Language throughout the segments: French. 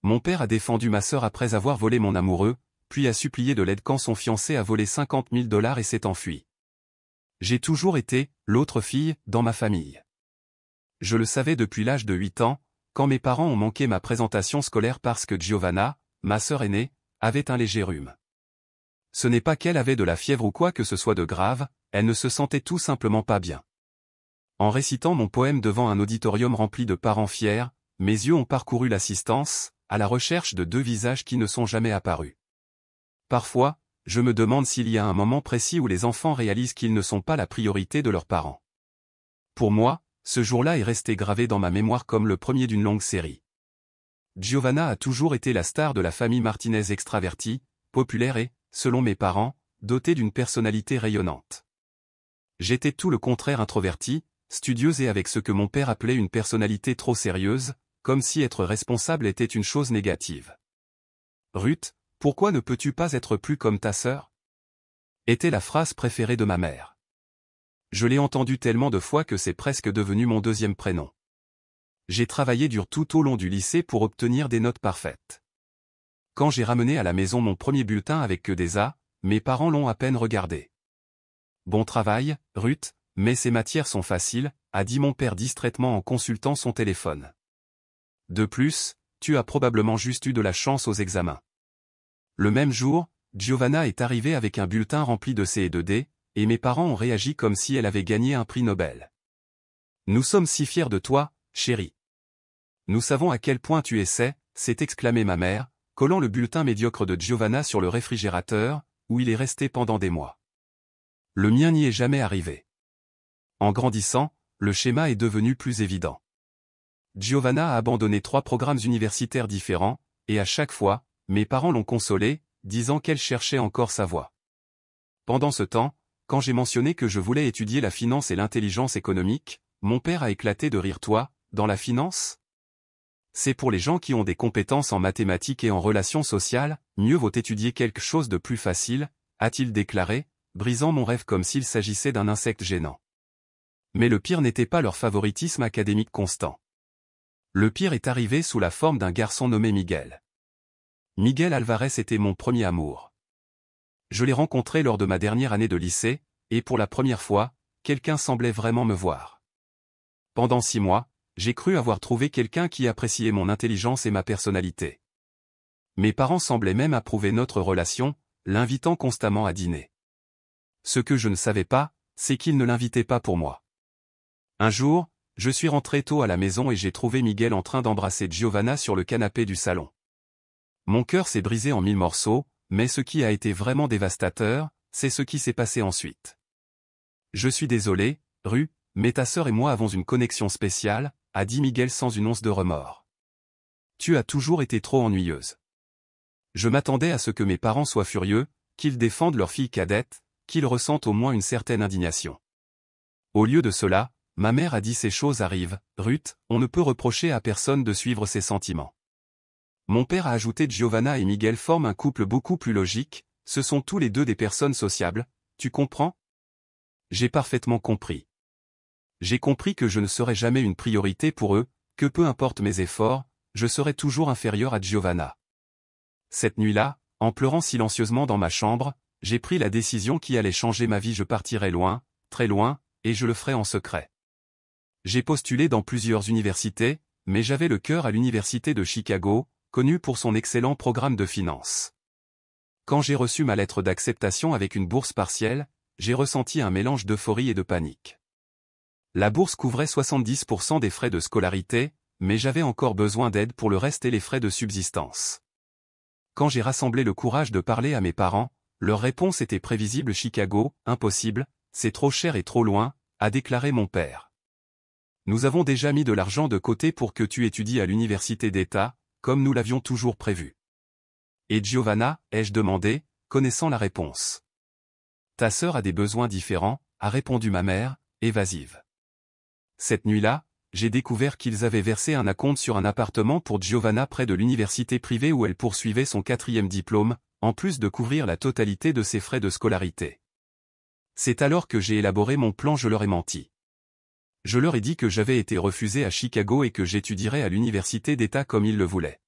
Mon père a défendu ma sœur après avoir volé mon amoureux, puis a supplié de l'aide quand son fiancé a volé 50 000 $ et s'est enfui. J'ai toujours été l'autre fille dans ma famille. Je le savais depuis l'âge de 8 ans, quand mes parents ont manqué ma présentation scolaire parce que Giovanna, ma sœur aînée, avait un léger rhume. Ce n'est pas qu'elle avait de la fièvre ou quoi que ce soit de grave, elle ne se sentait tout simplement pas bien. En récitant mon poème devant un auditorium rempli de parents fiers, mes yeux ont parcouru l'assistance, à la recherche de deux visages qui ne sont jamais apparus. Parfois, je me demande s'il y a un moment précis où les enfants réalisent qu'ils ne sont pas la priorité de leurs parents. Pour moi, ce jour-là est resté gravé dans ma mémoire comme le premier d'une longue série. Giovanna a toujours été la star de la famille Martinez extravertie, populaire et, selon mes parents, dotée d'une personnalité rayonnante. J'étais tout le contraire introverti, studieuse et avec ce que mon père appelait une personnalité trop sérieuse, comme si être responsable était une chose négative. Ruth, pourquoi ne peux-tu pas être plus comme ta sœur? Était la phrase préférée de ma mère. Je l'ai entendue tellement de fois que c'est presque devenu mon deuxième prénom. J'ai travaillé dur tout au long du lycée pour obtenir des notes parfaites. Quand j'ai ramené à la maison mon premier bulletin avec que des A, mes parents l'ont à peine regardé. Bon travail, Ruth, mais ces matières sont faciles, a dit mon père distraitement en consultant son téléphone. De plus, tu as probablement juste eu de la chance aux examens. Le même jour, Giovanna est arrivée avec un bulletin rempli de C et de D, et mes parents ont réagi comme si elle avait gagné un prix Nobel. Nous sommes si fiers de toi, chérie. Nous savons à quel point tu essaies, s'est exclamée ma mère, collant le bulletin médiocre de Giovanna sur le réfrigérateur, où il est resté pendant des mois. Le mien n'y est jamais arrivé. En grandissant, le schéma est devenu plus évident. Giovanna a abandonné 3 programmes universitaires différents, et à chaque fois, mes parents l'ont consolée, disant qu'elle cherchait encore sa voie. Pendant ce temps, quand j'ai mentionné que je voulais étudier la finance et l'intelligence économique, mon père a éclaté de rire. Toi, dans la finance? C'est pour les gens qui ont des compétences en mathématiques et en relations sociales, mieux vaut étudier quelque chose de plus facile, a-t-il déclaré, brisant mon rêve comme s'il s'agissait d'un insecte gênant. Mais le pire n'était pas leur favoritisme académique constant. Le pire est arrivé sous la forme d'un garçon nommé Miguel. Miguel Alvarez était mon premier amour. Je l'ai rencontré lors de ma dernière année de lycée, et pour la première fois, quelqu'un semblait vraiment me voir. Pendant 6 mois, j'ai cru avoir trouvé quelqu'un qui appréciait mon intelligence et ma personnalité. Mes parents semblaient même approuver notre relation, l'invitant constamment à dîner. Ce que je ne savais pas, c'est qu'ils ne l'invitaient pas pour moi. Un jour, je suis rentré tôt à la maison et j'ai trouvé Miguel en train d'embrasser Giovanna sur le canapé du salon. Mon cœur s'est brisé en 1000 morceaux, mais ce qui a été vraiment dévastateur, c'est ce qui s'est passé ensuite. Je suis désolé, Ru, mais ta sœur et moi avons une connexion spéciale, a dit Miguel sans une once de remords. Tu as toujours été trop ennuyeuse. Je m'attendais à ce que mes parents soient furieux, qu'ils défendent leur fille cadette, qu'ils ressentent au moins une certaine indignation. Au lieu de cela, ma mère a dit ces choses arrivent, Ruth, on ne peut reprocher à personne de suivre ses sentiments. Mon père a ajouté Giovanna et Miguel forment un couple beaucoup plus logique, ce sont tous les deux des personnes sociables, tu comprends? J'ai parfaitement compris. J'ai compris que je ne serai jamais une priorité pour eux, que peu importe mes efforts, je serai toujours inférieur à Giovanna. Cette nuit-là, en pleurant silencieusement dans ma chambre, j'ai pris la décision qui allait changer ma vie. Je partirai loin, très loin, et je le ferai en secret. J'ai postulé dans plusieurs universités, mais j'avais le cœur à l'université de Chicago, connue pour son excellent programme de finance. Quand j'ai reçu ma lettre d'acceptation avec une bourse partielle, j'ai ressenti un mélange d'euphorie et de panique. La bourse couvrait 70% des frais de scolarité, mais j'avais encore besoin d'aide pour le reste et les frais de subsistance. Quand j'ai rassemblé le courage de parler à mes parents, leur réponse était prévisible. Chicago, impossible, c'est trop cher et trop loin, a déclaré mon père. Nous avons déjà mis de l'argent de côté pour que tu étudies à l'université d'État, comme nous l'avions toujours prévu. Et Giovanna, ai-je demandé, connaissant la réponse. Ta sœur a des besoins différents, a répondu ma mère, évasive. Cette nuit-là, j'ai découvert qu'ils avaient versé un acompte sur un appartement pour Giovanna près de l'université privée où elle poursuivait son 4e diplôme, en plus de couvrir la totalité de ses frais de scolarité. C'est alors que j'ai élaboré mon plan. Je leur ai menti. Je leur ai dit que j'avais été refusé à Chicago et que j'étudierais à l'université d'État comme ils le voulaient.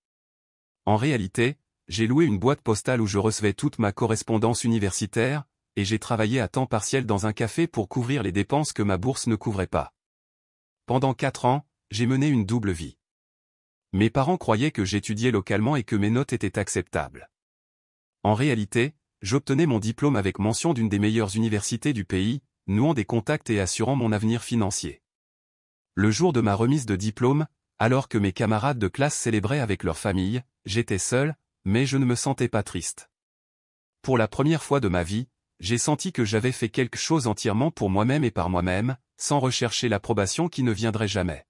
En réalité, j'ai loué une boîte postale où je recevais toute ma correspondance universitaire, et j'ai travaillé à temps partiel dans un café pour couvrir les dépenses que ma bourse ne couvrait pas. Pendant 4 ans, j'ai mené une double vie. Mes parents croyaient que j'étudiais localement et que mes notes étaient acceptables. En réalité, j'obtenais mon diplôme avec mention d'une des meilleures universités du pays, nouant des contacts et assurant mon avenir financier. Le jour de ma remise de diplôme, alors que mes camarades de classe célébraient avec leur famille, j'étais seul, mais je ne me sentais pas triste. Pour la première fois de ma vie, j'ai senti que j'avais fait quelque chose entièrement pour moi-même et par moi-même, sans rechercher l'approbation qui ne viendrait jamais.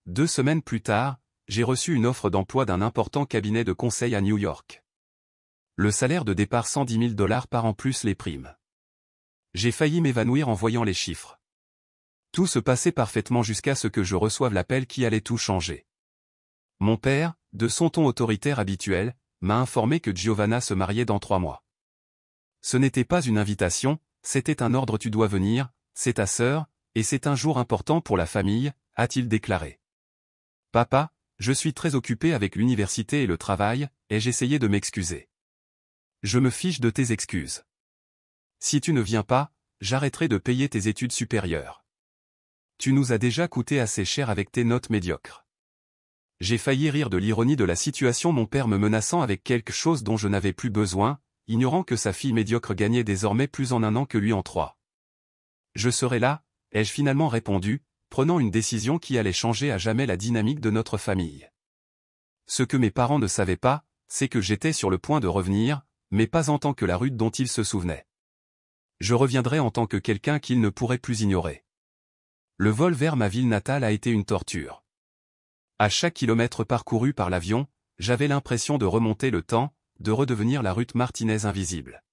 2 semaines plus tard, j'ai reçu une offre d'emploi d'un important cabinet de conseil à New York. Le salaire de départ $110 000 par an plus les primes. J'ai failli m'évanouir en voyant les chiffres. Tout se passait parfaitement jusqu'à ce que je reçoive l'appel qui allait tout changer. Mon père, de son ton autoritaire habituel, m'a informé que Giovanna se mariait dans 3 mois. Ce n'était pas une invitation, c'était un ordre: tu dois venir, c'est ta sœur, et c'est un jour important pour la famille, a-t-il déclaré. Papa, je suis très occupé avec l'université et le travail, ai-je essayé de m'excuser. Je me fiche de tes excuses. Si tu ne viens pas, j'arrêterai de payer tes études supérieures. Tu nous as déjà coûté assez cher avec tes notes médiocres. J'ai failli rire de l'ironie de la situation, mon père me menaçant avec quelque chose dont je n'avais plus besoin, ignorant que sa fille médiocre gagnait désormais plus en 1 an que lui en 3. Je serai là, ai-je finalement répondu, prenant une décision qui allait changer à jamais la dynamique de notre famille. Ce que mes parents ne savaient pas, c'est que j'étais sur le point de revenir, mais pas en tant que la Ruth dont ils se souvenaient. Je reviendrai en tant que quelqu'un qu'ils ne pourraient plus ignorer. Le vol vers ma ville natale a été une torture. À chaque kilomètre parcouru par l'avion, j'avais l'impression de remonter le temps, de redevenir la Ruth Martinez invisible.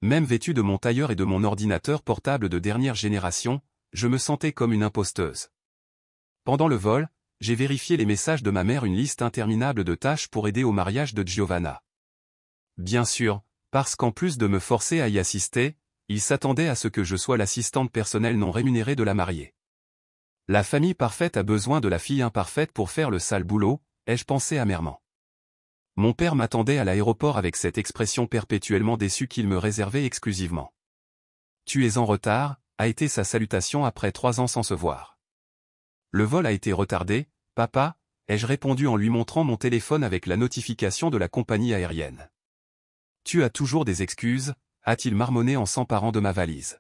Même vêtue de mon tailleur et de mon ordinateur portable de dernière génération, je me sentais comme une imposteuse. Pendant le vol, j'ai vérifié les messages de ma mère, une liste interminable de tâches pour aider au mariage de Giovanna. Bien sûr, parce qu'en plus de me forcer à y assister, il s'attendait à ce que je sois l'assistante personnelle non rémunérée de la mariée. La famille parfaite a besoin de la fille imparfaite pour faire le sale boulot, ai-je pensé amèrement. Mon père m'attendait à l'aéroport avec cette expression perpétuellement déçue qu'il me réservait exclusivement. Tu es en retard, a été sa salutation après 3 ans sans se voir. Le vol a été retardé, papa, ai-je répondu en lui montrant mon téléphone avec la notification de la compagnie aérienne. Tu as toujours des excuses, a-t-il marmonné en s'emparant de ma valise.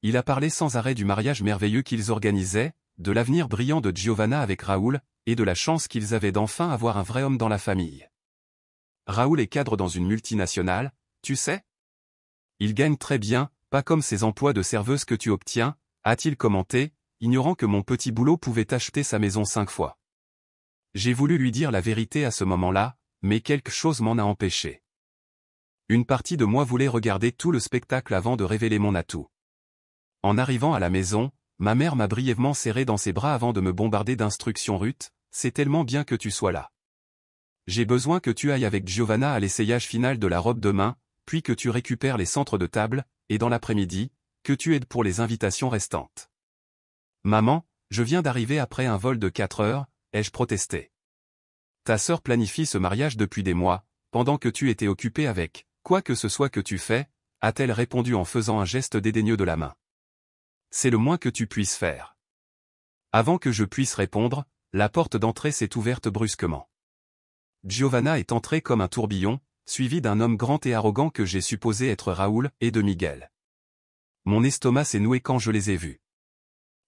Il a parlé sans arrêt du mariage merveilleux qu'ils organisaient, de l'avenir brillant de Giovanna avec Raoul, et de la chance qu'ils avaient d'enfin avoir un vrai homme dans la famille. Raoul est cadre dans une multinationale, tu sais? Il gagne très bien, pas comme ces emplois de serveuse que tu obtiens, a-t-il commenté, ignorant que mon petit boulot pouvait acheter sa maison 5 fois. J'ai voulu lui dire la vérité à ce moment-là, mais quelque chose m'en a empêché. Une partie de moi voulait regarder tout le spectacle avant de révéler mon atout. En arrivant à la maison, ma mère m'a brièvement serré dans ses bras avant de me bombarder d'instructions: Ruth, c'est tellement bien que tu sois là. J'ai besoin que tu ailles avec Giovanna à l'essayage final de la robe demain, puis que tu récupères les centres de table, et dans l'après-midi, que tu aides pour les invitations restantes. Maman, je viens d'arriver après un vol de 4 heures, ai-je protesté. Ta sœur planifie ce mariage depuis des mois, pendant que tu étais occupé avec quoi que ce soit que tu fais, a-t-elle répondu en faisant un geste dédaigneux de la main. C'est le moins que tu puisses faire. Avant que je puisse répondre, la porte d'entrée s'est ouverte brusquement. Giovanna est entrée comme un tourbillon, suivie d'un homme grand et arrogant que j'ai supposé être Raoul, et de Miguel. Mon estomac s'est noué quand je les ai vus.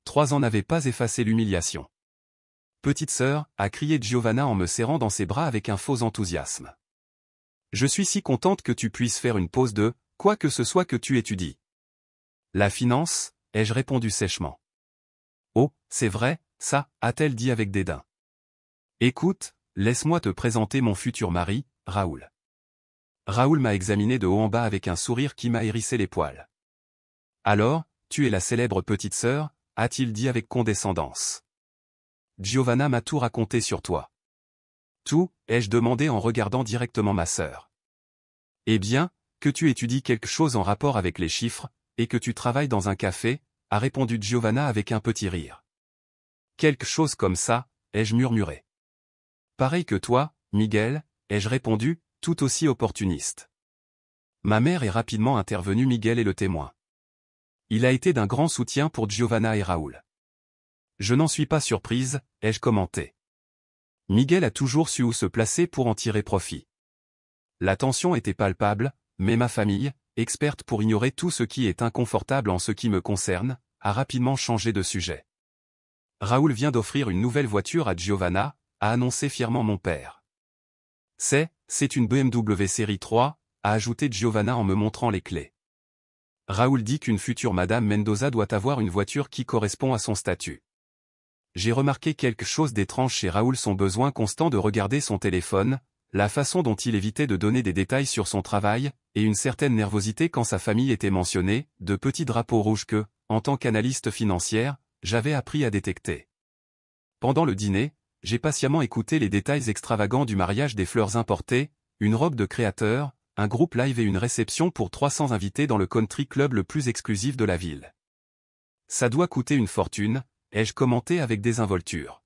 3 ans n'avaient pas effacé l'humiliation. Petite sœur, a crié Giovanna en me serrant dans ses bras avec un faux enthousiasme. Je suis si contente que tu puisses faire une pause de quoi que ce soit que tu étudies. La finance, ai-je répondu sèchement. Oh, c'est vrai, ça, a-t-elle dit avec dédain. Écoute, laisse-moi te présenter mon futur mari, Raoul. Raoul m'a examiné de haut en bas avec un sourire qui m'a hérissé les poils. Alors, tu es la célèbre petite sœur, a-t-il dit avec condescendance. Giovanna m'a tout raconté sur toi. Tout, ai-je demandé en regardant directement ma sœur. Eh bien, que tu étudies quelque chose en rapport avec les chiffres, et que tu travailles dans un café, a répondu Giovanna avec un petit rire. Quelque chose comme ça, ai-je murmuré. Pareil que toi, Miguel, ai-je répondu, tout aussi opportuniste. Ma mère est rapidement intervenue. Miguel est le témoin. Il a été d'un grand soutien pour Giovanna et Raoul. Je n'en suis pas surprise, ai-je commenté. Miguel a toujours su où se placer pour en tirer profit. La tension était palpable, mais ma famille, experte pour ignorer tout ce qui est inconfortable en ce qui me concerne, a rapidement changé de sujet. Raoul vient d'offrir une nouvelle voiture à Giovanna, a annoncé fièrement mon père. C'est une BMW série 3, a ajouté Giovanna en me montrant les clés. Raoul dit qu'une future Madame Mendoza doit avoir une voiture qui correspond à son statut. J'ai remarqué quelque chose d'étrange chez Raoul, son besoin constant de regarder son téléphone, la façon dont il évitait de donner des détails sur son travail, et une certaine nervosité quand sa famille était mentionnée, de petits drapeaux rouges que, en tant qu'analyste financière, j'avais appris à détecter. Pendant le dîner, j'ai patiemment écouté les détails extravagants du mariage, des fleurs importées, une robe de créateur, un groupe live et une réception pour 300 invités dans le country club le plus exclusif de la ville. Ça doit coûter une fortune, ai-je commenté avec désinvolture.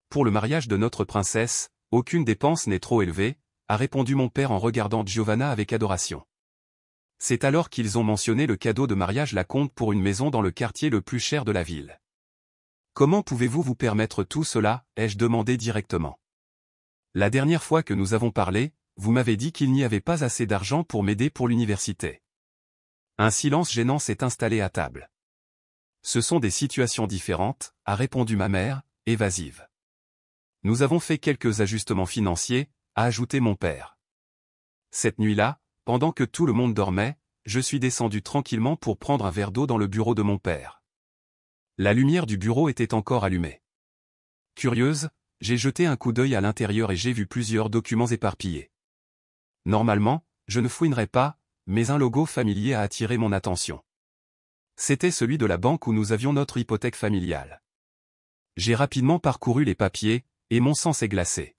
Pour le mariage de notre princesse, aucune dépense n'est trop élevée, a répondu mon père en regardant Giovanna avec adoration. C'est alors qu'ils ont mentionné le cadeau de mariage, la compte pour une maison dans le quartier le plus cher de la ville. Comment pouvez-vous vous permettre tout cela, ai-je demandé directement. La dernière fois que nous avons parlé, vous m'avez dit qu'il n'y avait pas assez d'argent pour m'aider pour l'université. Un silence gênant s'est installé à table. Ce sont des situations différentes, a répondu ma mère, évasive. Nous avons fait quelques ajustements financiers, a ajouté mon père. Cette nuit-là, pendant que tout le monde dormait, je suis descendu tranquillement pour prendre un verre d'eau dans le bureau de mon père. La lumière du bureau était encore allumée. Curieuse, j'ai jeté un coup d'œil à l'intérieur et j'ai vu plusieurs documents éparpillés. Normalement, je ne fouinerais pas, mais un logo familier a attiré mon attention. C'était celui de la banque où nous avions notre hypothèque familiale. J'ai rapidement parcouru les papiers, et mon sang s'est glacé.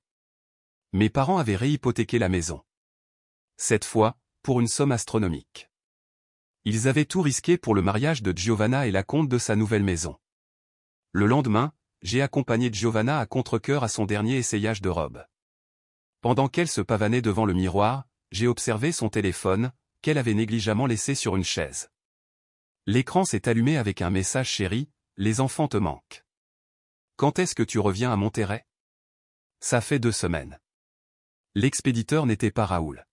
Mes parents avaient réhypothéqué la maison. Cette fois, pour une somme astronomique. Ils avaient tout risqué pour le mariage de Giovanna et la compte de sa nouvelle maison. Le lendemain, j'ai accompagné Giovanna à contre-cœur à son dernier essayage de robe. Pendant qu'elle se pavanait devant le miroir, j'ai observé son téléphone, qu'elle avait négligemment laissé sur une chaise. L'écran s'est allumé avec un message: chéri, les enfants te manquent. Quand est-ce que tu reviens à Monterrey? Ça fait 2 semaines. L'expéditeur n'était pas Raoul.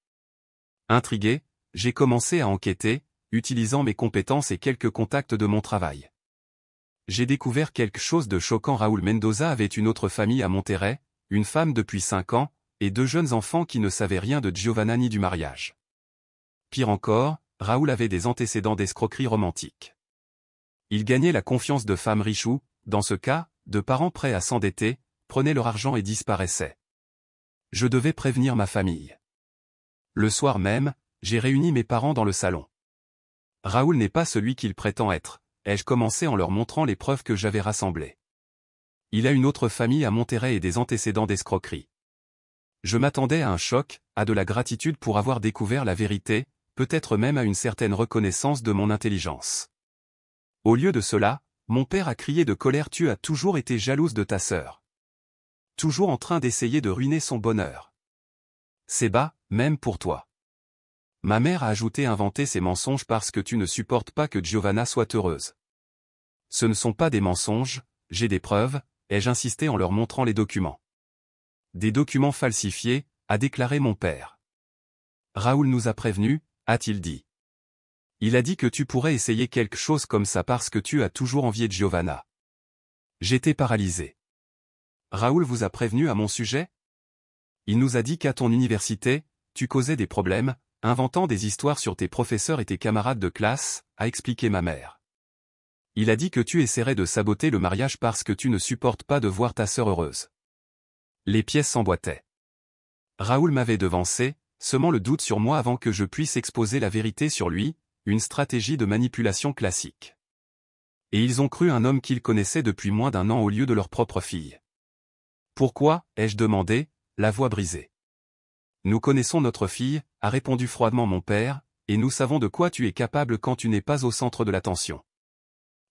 Intrigué, j'ai commencé à enquêter, utilisant mes compétences et quelques contacts de mon travail. J'ai découvert quelque chose de choquant. Raoul Mendoza avait une autre famille à Monterrey, une femme depuis 5 ans, et 2 jeunes enfants qui ne savaient rien de Giovanna ni du mariage. Pire encore, Raoul avait des antécédents d'escroquerie romantique. Il gagnait la confiance de femmes riches ou, dans ce cas, de parents prêts à s'endetter, prenaient leur argent et disparaissaient. Je devais prévenir ma famille. Le soir même, j'ai réuni mes parents dans le salon. Raoul n'est pas celui qu'il prétend être, ai-je commencé en leur montrant les preuves que j'avais rassemblées. Il a une autre famille à Monterrey et des antécédents d'escroquerie. Je m'attendais à un choc, à de la gratitude pour avoir découvert la vérité, peut-être même à une certaine reconnaissance de mon intelligence. Au lieu de cela, mon père a crié de colère: tu as toujours été jalouse de ta sœur. Toujours en train d'essayer de ruiner son bonheur. C'est bas, même pour toi. Ma mère a ajouté: inventer ces mensonges parce que tu ne supportes pas que Giovanna soit heureuse. Ce ne sont pas des mensonges, j'ai des preuves, ai-je insisté en leur montrant les documents. Des documents falsifiés, a déclaré mon père. Raoul nous a prévenus, a-t-il dit. Il a dit que tu pourrais essayer quelque chose comme ça parce que tu as toujours envié Giovanna. J'étais paralysé. Raoul vous a prévenu à mon sujet? Il nous a dit qu'à ton université, tu causais des problèmes, inventant des histoires sur tes professeurs et tes camarades de classe, a expliqué ma mère. Il a dit que tu essaierais de saboter le mariage parce que tu ne supportes pas de voir ta sœur heureuse. Les pièces s'emboîtaient. Raoul m'avait devancé, semant le doute sur moi avant que je puisse exposer la vérité sur lui, une stratégie de manipulation classique. Et ils ont cru un homme qu'ils connaissaient depuis moins d'1 an au lieu de leur propre fille. Pourquoi, ai-je demandé, la voix brisée. Nous connaissons notre fille, a répondu froidement mon père, et nous savons de quoi tu es capable quand tu n'es pas au centre de l'attention.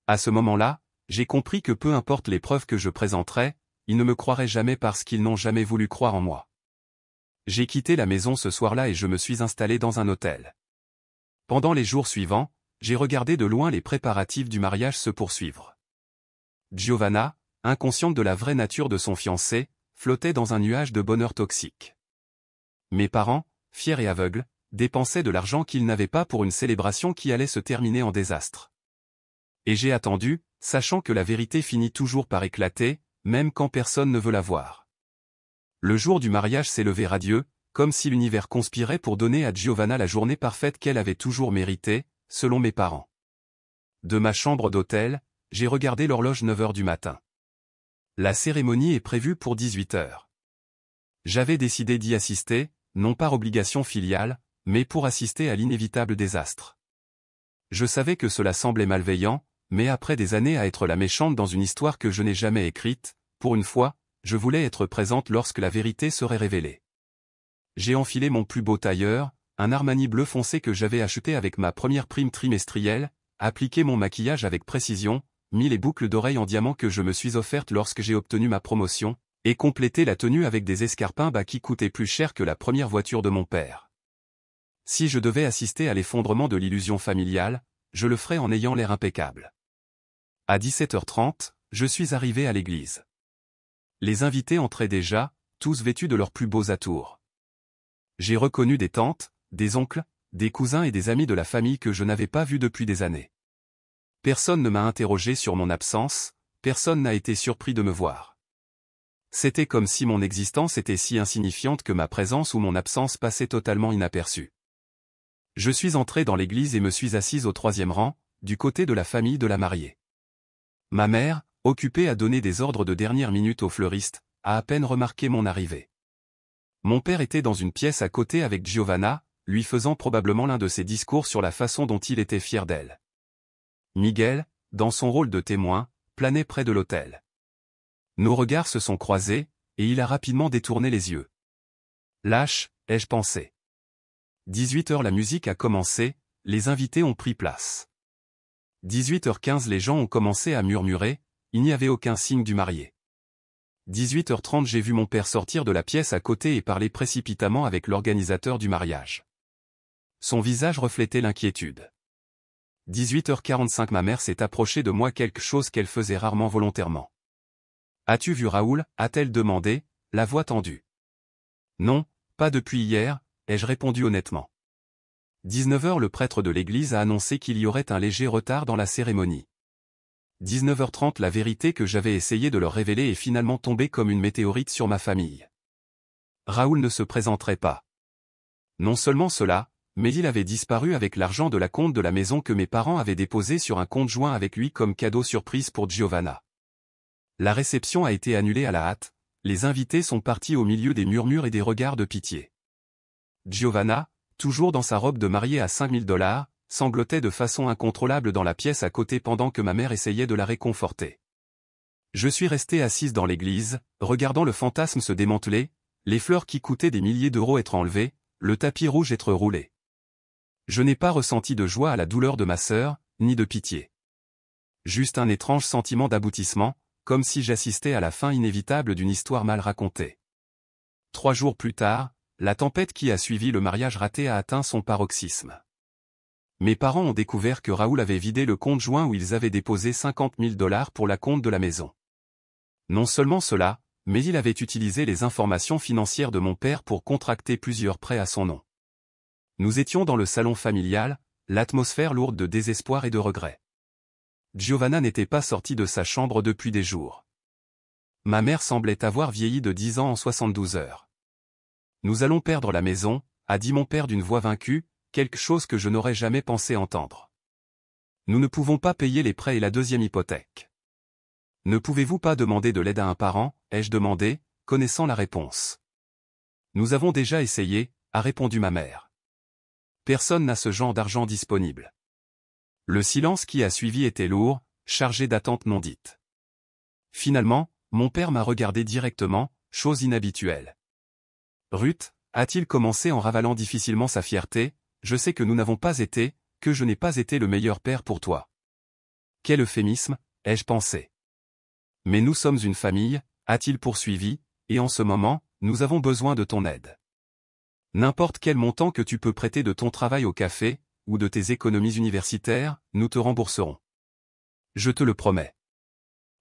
À ce moment-là, j'ai compris que peu importe les preuves que je présenterais, ils ne me croiraient jamais parce qu'ils n'ont jamais voulu croire en moi. J'ai quitté la maison ce soir-là et je me suis installé dans un hôtel. Pendant les jours suivants, j'ai regardé de loin les préparatifs du mariage se poursuivre. Giovanna, inconsciente de la vraie nature de son fiancé, flottait dans un nuage de bonheur toxique. Mes parents, fiers et aveugles, dépensaient de l'argent qu'ils n'avaient pas pour une célébration qui allait se terminer en désastre. Et j'ai attendu, sachant que la vérité finit toujours par éclater, même quand personne ne veut la voir. Le jour du mariage s'est levé radieux, comme si l'univers conspirait pour donner à Giovanna la journée parfaite qu'elle avait toujours méritée, selon mes parents. De ma chambre d'hôtel, j'ai regardé l'horloge 9 heures du matin. La cérémonie est prévue pour 18 heures. J'avais décidé d'y assister, non par obligation filiale, mais pour assister à l'inévitable désastre. Je savais que cela semblait malveillant, mais après des années à être la méchante dans une histoire que je n'ai jamais écrite, pour une fois, je voulais être présente lorsque la vérité serait révélée. J'ai enfilé mon plus beau tailleur, un Armani bleu foncé que j'avais acheté avec ma première prime trimestrielle, appliqué mon maquillage avec précision, mis les boucles d'oreilles en diamant que je me suis offertes lorsque j'ai obtenu ma promotion, et complété la tenue avec des escarpins bas qui coûtaient plus cher que la première voiture de mon père. Si je devais assister à l'effondrement de l'illusion familiale, je le ferais en ayant l'air impeccable. À 17h30, je suis arrivé à l'église. Les invités entraient déjà, tous vêtus de leurs plus beaux atours. J'ai reconnu des tantes, des oncles, des cousins et des amis de la famille que je n'avais pas vus depuis des années. Personne ne m'a interrogé sur mon absence, personne n'a été surpris de me voir. C'était comme si mon existence était si insignifiante que ma présence ou mon absence passait totalement inaperçue. Je suis entré dans l'église et me suis assise au 3e rang, du côté de la famille de la mariée. Ma mère, occupée à donner des ordres de dernière minute au fleuriste, a à peine remarqué mon arrivée. Mon père était dans une pièce à côté avec Giovanna, lui faisant probablement l'un de ses discours sur la façon dont il était fier d'elle. Miguel, dans son rôle de témoin, planait près de l'autel. Nos regards se sont croisés, et il a rapidement détourné les yeux. Lâche, ai-je pensé. 18h la musique a commencé, les invités ont pris place. 18h15 les gens ont commencé à murmurer, il n'y avait aucun signe du marié. 18h30 j'ai vu mon père sortir de la pièce à côté et parler précipitamment avec l'organisateur du mariage. Son visage reflétait l'inquiétude. 18h45 ma mère s'est approchée de moi, quelque chose qu'elle faisait rarement volontairement. « As-tu vu Raoul » a-t-elle demandé, la voix tendue. « Non, pas depuis hier » ai-je répondu honnêtement. 19h le prêtre de l'église a annoncé qu'il y aurait un léger retard dans la cérémonie. 19h30 la vérité que j'avais essayé de leur révéler est finalement tombée comme une météorite sur ma famille. Raoul ne se présenterait pas. Non seulement cela, mais il avait disparu avec l'argent de la compte de la maison que mes parents avaient déposé sur un compte joint avec lui comme cadeau surprise pour Giovanna. La réception a été annulée à la hâte, les invités sont partis au milieu des murmures et des regards de pitié. Giovanna, toujours dans sa robe de mariée à $5000, sanglotait de façon incontrôlable dans la pièce à côté pendant que ma mère essayait de la réconforter. Je suis resté assise dans l'église, regardant le fantasme se démanteler, les fleurs qui coûtaient des milliers d'euros être enlevées, le tapis rouge être roulé. Je n'ai pas ressenti de joie à la douleur de ma sœur, ni de pitié. Juste un étrange sentiment d'aboutissement, comme si j'assistais à la fin inévitable d'une histoire mal racontée. 3 jours plus tard, la tempête qui a suivi le mariage raté a atteint son paroxysme. Mes parents ont découvert que Raoul avait vidé le compte joint où ils avaient déposé $50 000 pour la compte de la maison. Non seulement cela, mais il avait utilisé les informations financières de mon père pour contracter plusieurs prêts à son nom. Nous étions dans le salon familial, l'atmosphère lourde de désespoir et de regret. Giovanna n'était pas sortie de sa chambre depuis des jours. Ma mère semblait avoir vieilli de 10 ans en 72 heures. Nous allons perdre la maison, a dit mon père d'une voix vaincue, quelque chose que je n'aurais jamais pensé entendre. Nous ne pouvons pas payer les prêts et la 2e hypothèque. Ne pouvez-vous pas demander de l'aide à un parent, ai-je demandé, connaissant la réponse. Nous avons déjà essayé, a répondu ma mère. Personne n'a ce genre d'argent disponible. Le silence qui a suivi était lourd, chargé d'attentes non dites. Finalement, mon père m'a regardé directement, chose inhabituelle. Ruth, a-t-il commencé en ravalant difficilement sa fierté, je sais que nous n'avons pas été, que je n'ai pas été le meilleur père pour toi. Quel euphémisme, ai-je pensé. Mais nous sommes une famille, a-t-il poursuivi, et en ce moment, nous avons besoin de ton aide. N'importe quel montant que tu peux prêter de ton travail au café, ou de tes économies universitaires, nous te rembourserons. Je te le promets.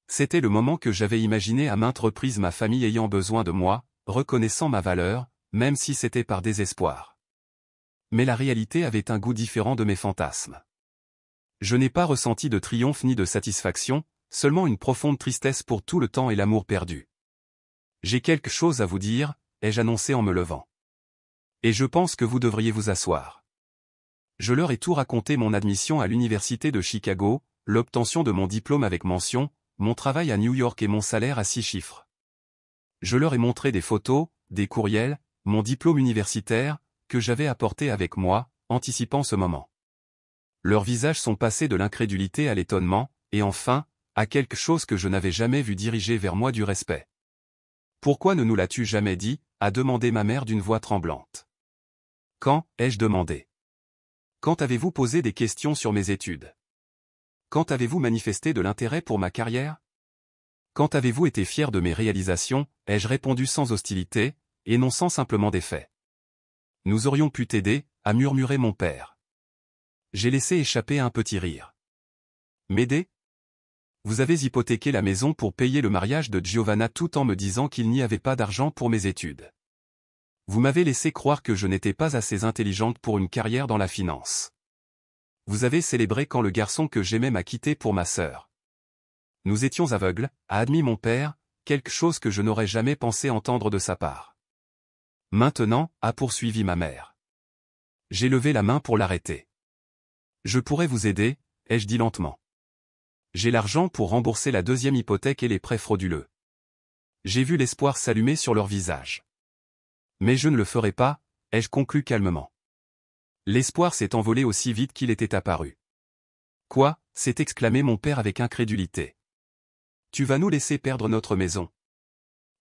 C'était le moment que j'avais imaginé à maintes reprises, ma famille ayant besoin de moi, reconnaissant ma valeur, même si c'était par désespoir. Mais la réalité avait un goût différent de mes fantasmes. Je n'ai pas ressenti de triomphe ni de satisfaction, seulement une profonde tristesse pour tout le temps et l'amour perdu. J'ai quelque chose à vous dire, ai-je annoncé en me levant. Et je pense que vous devriez vous asseoir. Je leur ai tout raconté: mon admission à l'université de Chicago, l'obtention de mon diplôme avec mention, mon travail à New York et mon salaire à 6 chiffres. Je leur ai montré des photos, des courriels, mon diplôme universitaire, que j'avais apporté avec moi, anticipant ce moment. Leurs visages sont passés de l'incrédulité à l'étonnement, et enfin, à quelque chose que je n'avais jamais vu diriger vers moi du respect. Pourquoi ne nous l'as-tu jamais dit, a demandé ma mère d'une voix tremblante. Quand, ai-je demandé. Quand avez-vous posé des questions sur mes études? Quand avez-vous manifesté de l'intérêt pour ma carrière? Quand avez-vous été fier de mes réalisations, ai-je répondu sans hostilité, énonçant simplement des faits. Nous aurions pu t'aider, a murmuré mon père. J'ai laissé échapper un petit rire. M'aider? Vous avez hypothéqué la maison pour payer le mariage de Giovanna tout en me disant qu'il n'y avait pas d'argent pour mes études. Vous m'avez laissé croire que je n'étais pas assez intelligente pour une carrière dans la finance. Vous avez célébré quand le garçon que j'aimais m'a quitté pour ma sœur. Nous étions aveugles, a admis mon père, quelque chose que je n'aurais jamais pensé entendre de sa part. Maintenant, a poursuivi ma mère. J'ai levé la main pour l'arrêter. Je pourrais vous aider, ai-je dit lentement. J'ai l'argent pour rembourser la deuxième hypothèque et les prêts frauduleux. J'ai vu l'espoir s'allumer sur leur visage. Mais je ne le ferai pas, ai-je conclu calmement. L'espoir s'est envolé aussi vite qu'il était apparu. Quoi, s'est exclamé mon père avec incrédulité. Tu vas nous laisser perdre notre maison.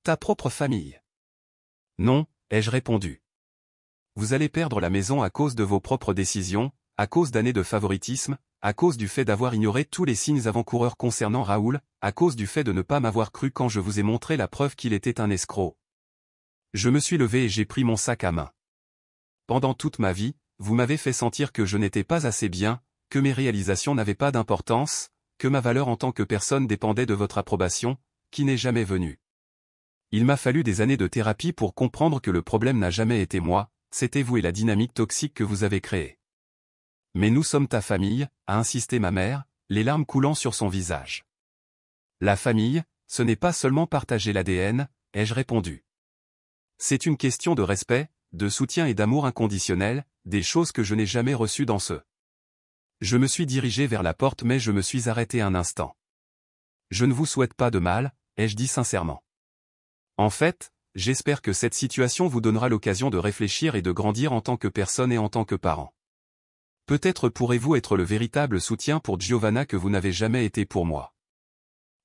Ta propre famille. Non, ai-je répondu. Vous allez perdre la maison à cause de vos propres décisions, à cause d'années de favoritisme, à cause du fait d'avoir ignoré tous les signes avant-coureurs concernant Raoul, à cause du fait de ne pas m'avoir cru quand je vous ai montré la preuve qu'il était un escroc. Je me suis levé et j'ai pris mon sac à main. Pendant toute ma vie, vous m'avez fait sentir que je n'étais pas assez bien, que mes réalisations n'avaient pas d'importance, que ma valeur en tant que personne dépendait de votre approbation, qui n'est jamais venue. Il m'a fallu des années de thérapie pour comprendre que le problème n'a jamais été moi, c'était vous et la dynamique toxique que vous avez créée. Mais nous sommes ta famille, a insisté ma mère, les larmes coulant sur son visage. La famille, ce n'est pas seulement partager l'ADN, ai-je répondu. C'est une question de respect, de soutien et d'amour inconditionnel, des choses que je n'ai jamais reçues dans ce. Je me suis dirigé vers la porte mais je me suis arrêté un instant. Je ne vous souhaite pas de mal, ai-je dit sincèrement. En fait, j'espère que cette situation vous donnera l'occasion de réfléchir et de grandir en tant que personne et en tant que parent. Peut-être pourrez-vous être le véritable soutien pour Giovanna que vous n'avez jamais été pour moi.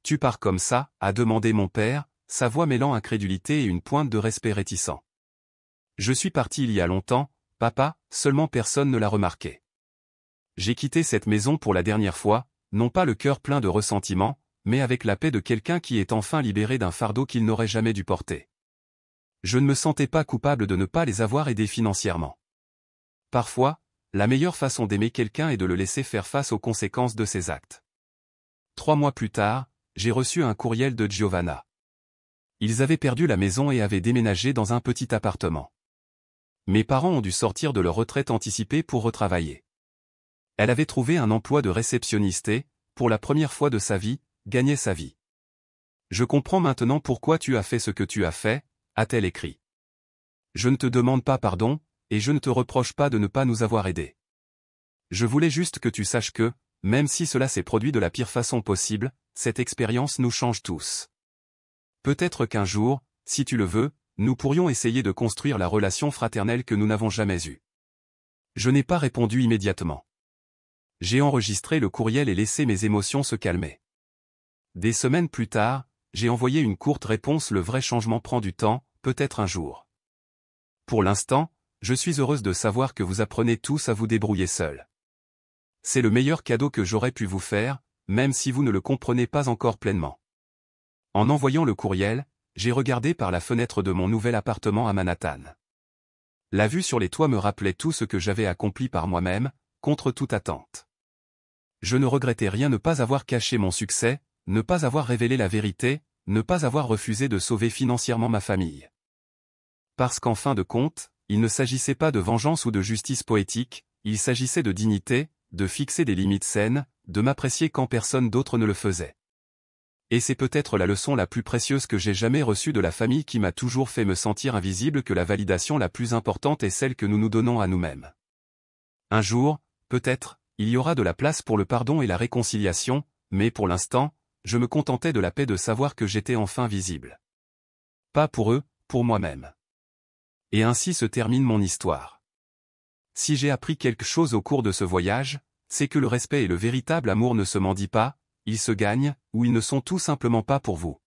Tu pars comme ça, a demandé mon père, sa voix mêlant incrédulité et une pointe de respect réticent. Je suis parti il y a longtemps, papa, seulement personne ne l'a remarqué. J'ai quitté cette maison pour la dernière fois, non pas le cœur plein de ressentiment, mais avec la paix de quelqu'un qui est enfin libéré d'un fardeau qu'il n'aurait jamais dû porter. Je ne me sentais pas coupable de ne pas les avoir aidés financièrement. Parfois, la meilleure façon d'aimer quelqu'un est de le laisser faire face aux conséquences de ses actes. 3 mois plus tard, j'ai reçu un courriel de Giovanna. Ils avaient perdu la maison et avaient déménagé dans un petit appartement. Mes parents ont dû sortir de leur retraite anticipée pour retravailler. Elle avait trouvé un emploi de réceptionniste et, pour la première fois de sa vie, gagnait sa vie. Je comprends maintenant pourquoi tu as fait ce que tu as fait, a-t-elle écrit. Je ne te demande pas pardon, et je ne te reproche pas de ne pas nous avoir aidés. Je voulais juste que tu saches que, même si cela s'est produit de la pire façon possible, cette expérience nous change tous. Peut-être qu'un jour, si tu le veux, nous pourrions essayer de construire la relation fraternelle que nous n'avons jamais eue. Je n'ai pas répondu immédiatement. J'ai enregistré le courriel et laissé mes émotions se calmer. Des semaines plus tard, j'ai envoyé une courte réponse: le vrai changement prend du temps, peut-être un jour. Pour l'instant, je suis heureuse de savoir que vous apprenez tous à vous débrouiller seuls. C'est le meilleur cadeau que j'aurais pu vous faire, même si vous ne le comprenez pas encore pleinement. En envoyant le courriel, j'ai regardé par la fenêtre de mon nouvel appartement à Manhattan. La vue sur les toits me rappelait tout ce que j'avais accompli par moi-même, contre toute attente. Je ne regrettais rien, ne pas avoir caché mon succès, ne pas avoir révélé la vérité, ne pas avoir refusé de sauver financièrement ma famille. Parce qu'en fin de compte, il ne s'agissait pas de vengeance ou de justice poétique, il s'agissait de dignité, de fixer des limites saines, de m'apprécier quand personne d'autre ne le faisait. Et c'est peut-être la leçon la plus précieuse que j'ai jamais reçue de la famille, qui m'a toujours fait me sentir invisible, que la validation la plus importante est celle que nous nous donnons à nous-mêmes. Un jour, peut-être, il y aura de la place pour le pardon et la réconciliation, mais pour l'instant, je me contentais de la paix de savoir que j'étais enfin visible. Pas pour eux, pour moi-même. Et ainsi se termine mon histoire. Si j'ai appris quelque chose au cours de ce voyage, c'est que le respect et le véritable amour ne se mendient pas, ils se gagnent, ou ils ne sont tout simplement pas pour vous.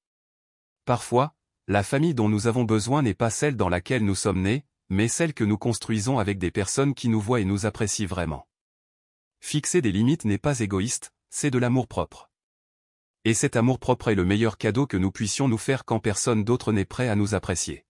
Parfois, la famille dont nous avons besoin n'est pas celle dans laquelle nous sommes nés, mais celle que nous construisons avec des personnes qui nous voient et nous apprécient vraiment. Fixer des limites n'est pas égoïste, c'est de l'amour-propre. Et cet amour-propre est le meilleur cadeau que nous puissions nous faire quand personne d'autre n'est prêt à nous apprécier.